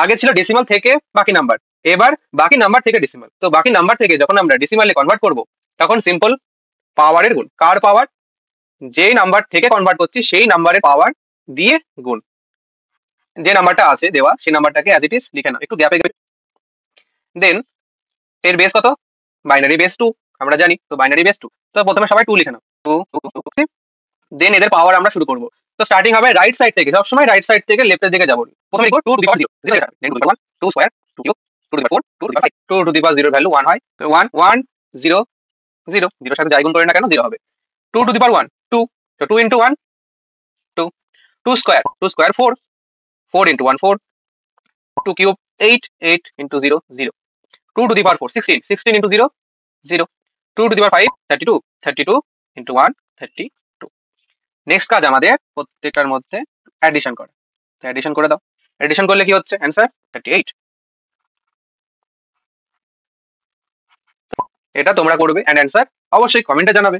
আগে ছিল ডেসিমাল থেকে বাকি নাম্বার, এবার বাকি নাম্বার থেকে ডেসিমাল। তো বাকি নাম্বার থেকে যখন আমরা ডেসিমালে কনভার্ট করব তখন সিম্পল পাওয়ারের গুণ। কার পাওয়ার? যেই নাম্বার থেকে কনভার্ট করছি সেই নাম্বারের পাওয়ার দিয়ে গুণ। যে নাম্বারটা আছে দেওয়া সেই নাম্বারটাকে অ্যাজ ইট ইজ লিখে নাও, একটু গ্যাপে গ্যাপে। দেন এর বেস কত? বাইনারি বেস 2 আমরা জানি, তো বাইনারি বেস 2। তো প্রথমে সবাই 2 লিখে নাও, 2 দেন এদের পাওয়ার আমরা শুরু করব। তো স্টার্টিং হবে রাইট সাইড থেকে, সবসময় রাইট সাইড থেকে লেফটের দিকে যাবো। প্রথমে লিখবো 2 to the power 0, 0 then 2 to the power 1, 2 square 2 cube 2 to the power 4 2 to the power 5, 2 to the power 0 এর ভ্যালু 1 হয়, 1 1 0 0 0 সাথে যাই গুণ করে না কেন 0 হবে। 2 টু দি পাওয়ার 1 2, তো 2 into 1 2, 2 square 4 4 into 1 4, 2 cube 8 8 into 0 0, 2 to the power 4 16 16 into 0 0, 2 to the power 5 32 32 into 1 32। Next কাজ আমাদের প্রত্যেকটার মধ্যে অ্যাডিশন করা। অ্যাডিশন করে দাও। অ্যাডিশন করলে কি হচ্ছে? অ্যান্সার 38। এটা তোমরা করবে এন্ড অ্যান্সার অবশ্যই কমেন্টে জানাবে।